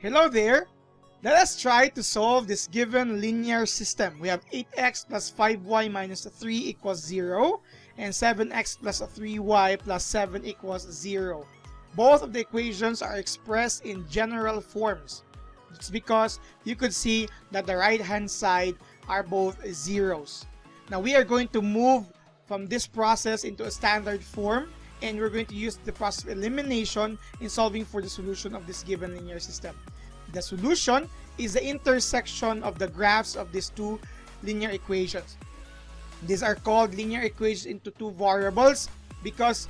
Hello there! Let us try to solve this given linear system. We have 8x plus 5y minus 3 equals 0 and 7x plus 3y plus 7 equals 0. Both of the equations are expressed in general forms. It's because you could see that the right hand side are both zeros. Now we are going to move from this process into a standard form, and we're going to use the process of elimination in solving for the solution of this given linear system. The solution is the intersection of the graphs of these two linear equations. These are called linear equations into two variables because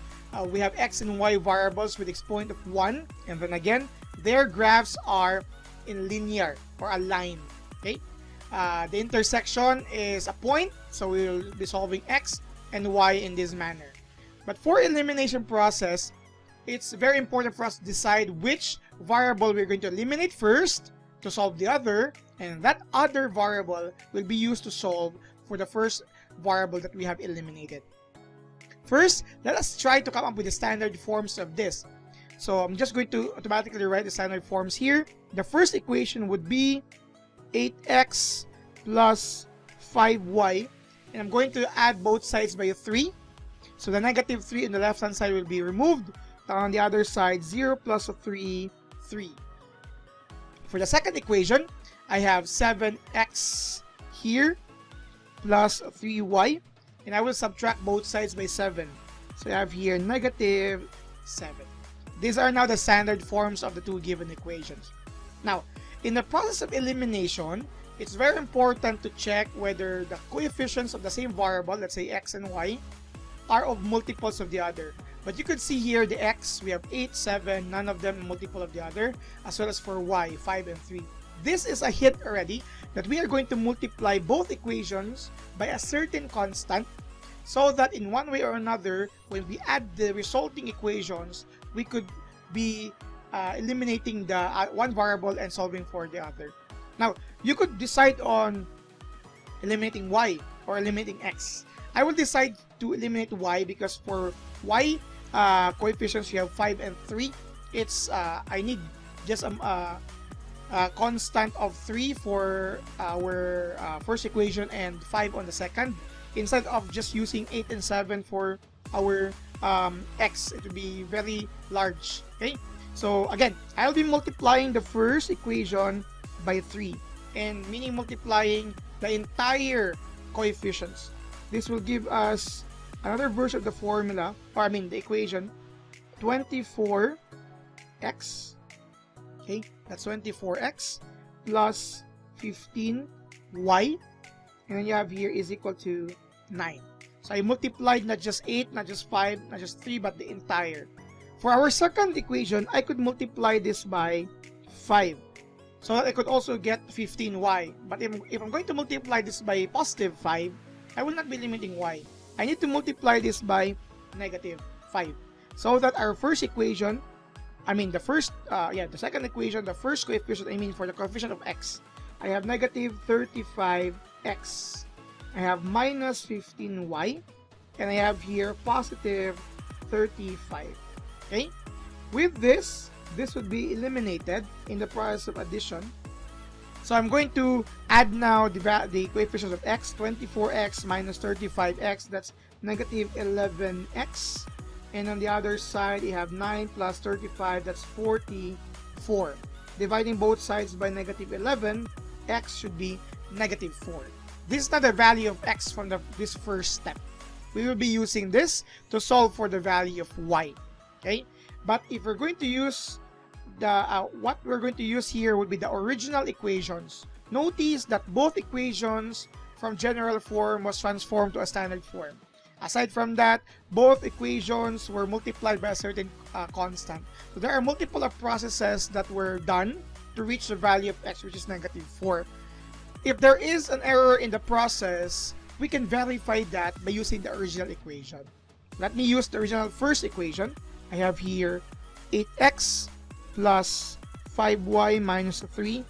we have x and y variables with exponent of 1, and then again their graphs are in linear or aligned. Okay, the intersection is a point, so we will be solving x and y in this manner. But for elimination process, it's very important for us to decide which variable we're going to eliminate first to solve the other, and that other variable will be used to solve for the first variable that we have eliminated. First, let us try to come up with the standard forms of this. So I'm just going to automatically write the standard forms here. The first equation would be 8x plus 5y, and I'm going to add both sides by 3. So the negative 3 on the left hand side will be removed. On the other side, 0 plus 3, 3. For the second equation, I have 7x here plus 3y, and I will subtract both sides by 7. So I have here negative 7. These are now the standard forms of the two given equations. Now, in the process of elimination, it's very important to check whether the coefficients of the same variable, let's say x and y, are of multiples of the other. But you could see here the x, we have 8, 7, none of them multiple of the other, as well as for y, 5 and 3. This is a hint already that we are going to multiply both equations by a certain constant, so that in one way or another, when we add the resulting equations, we could be eliminating the one variable and solving for the other. Now, you could decide on eliminating y or eliminating x. I will decide to eliminate y because for y coefficients we have 5 and 3. It's I need just a constant of 3 for our first equation and 5 on the second, instead of just using 8 and 7 for our x. It will be very large. Okay, so again, I'll be multiplying the first equation by 3, and meaning multiplying the entire coefficients. This will give us another version of the formula, or I mean the equation, 24x, okay, that's 24x plus 15y, and then you have here is equal to 9. So I multiplied not just 8, not just 5, not just 3, but the entire. For our second equation, I could multiply this by 5. So I could also get 15y. But if I'm going to multiply this by positive 5, I will not be limiting y. I need to multiply this by negative 5. So that our first equation, the second equation, the first coefficient, for the coefficient of x, I have negative 35x. I have minus 15y, and I have here positive 35. Okay? With this would be eliminated in the process of addition. So I'm going to add now the coefficients of x, 24x minus 35x, that's negative 11x. And on the other side, you have 9 plus 35, that's 44. Dividing both sides by negative 11, x should be negative 4. This is not the value of x from this first step. We will be using this to solve for the value of y. Okay? But if we're going to use what we're going to use here would be the original equations. Notice that both equations from general form was transformed to a standard form. Aside from that, both equations were multiplied by a certain constant. So there are multiple processes that were done to reach the value of x, which is negative 4. If there is an error in the process, we can verify that by using the original equation. Let me use the original first equation. I have here 8x plus 5y minus 3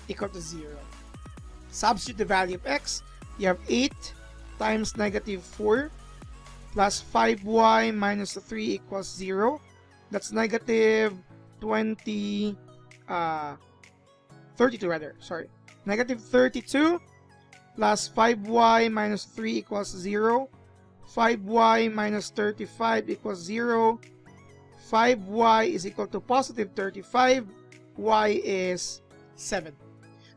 equal to 0. Substitute the value of x. You have 8 times negative 4 plus 5y minus 3 equals 0. That's negative 24 32 rather, sorry. Negative 32 plus 5y minus 3 equals 0. 5y minus 35 equals 0. 5y is equal to positive 35. Y is 7.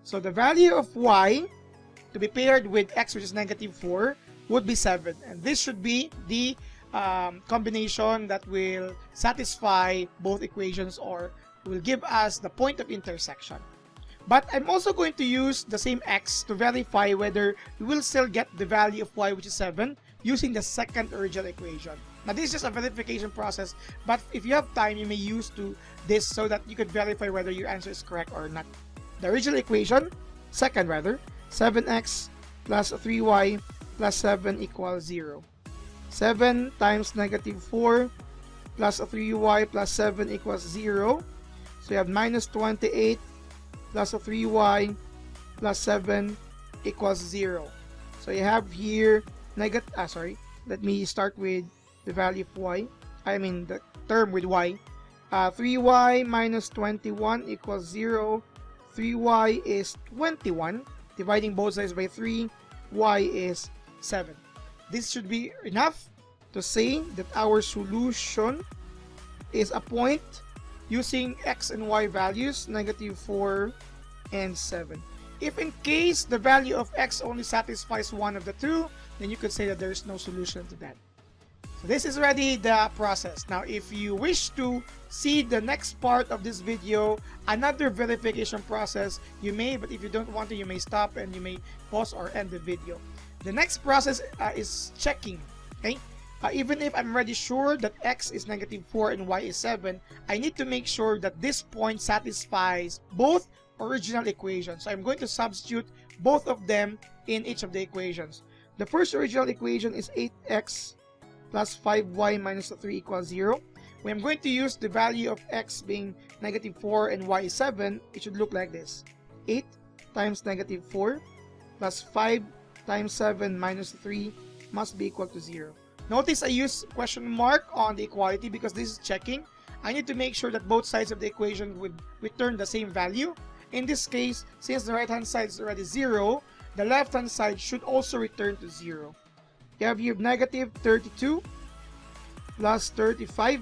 So the value of y to be paired with x, which is negative 4, would be 7. And this should be the combination that will satisfy both equations or will give us the point of intersection. But I'm also going to use the same x to verify whether we will still get the value of y, which is 7, using the second original equation. Now this is just a verification process, but if you have time, you may use this so that you could verify whether your answer is correct or not. The original equation, second rather, 7x plus 3y plus 7 equals 0. 7 times negative 4 plus 3y plus 7 equals 0. So you have minus 28 plus 3y plus 7 equals 0. So you have here let me start with the value of y. I mean the term with y. 3y minus 21 equals 0. 3y is 21. Dividing both sides by 3, y is 7. This should be enough to say that our solution is a point using x and y values, negative 4 and 7. If in case the value of x only satisfies one of the two, then you could say that there is no solution to that. So this is already the process. Now if you wish to see the next part of this video, another verification process, you may, but if you don't want to, you may stop and you may pause or end the video. The next process is checking. Okay, even if I'm already sure that x is negative 4 and y is 7, I need to make sure that this point satisfies both original equations. So I'm going to substitute both of them in each of the equations. The first original equation is 8x plus 5y minus 3 equals 0. When I'm going to use the value of x being negative 4 and y is 7, it should look like this. 8 times negative 4 plus 5 times 7 minus 3 must be equal to 0. Notice I use question mark on the equality because this is checking. I need to make sure that both sides of the equation would return the same value. In this case, since the right hand side is already 0, the left hand side should also return to 0. You have here negative 32 plus 35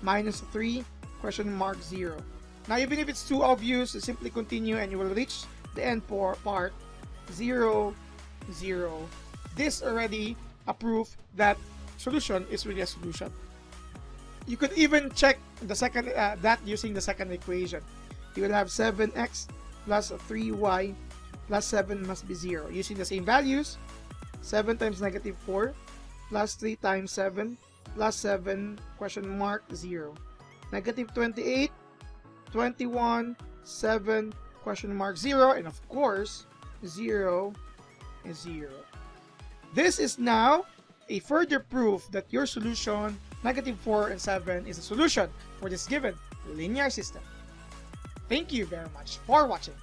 minus 3 question mark 0. Now even if it's too obvious, you simply continue and you will reach the end part 0, 0. This already a proof that solution is really a solution. You could even check the second that using the second equation. You will have 7x plus 3y plus 7 must be 0. Using the same values, 7 times negative 4 plus 3 times 7 plus 7 question mark 0. Negative 28, 21, 7 question mark 0, and of course 0 is 0. This is now a further proof that your solution, negative 4 and 7, is a solution for this given linear system. Thank you very much for watching.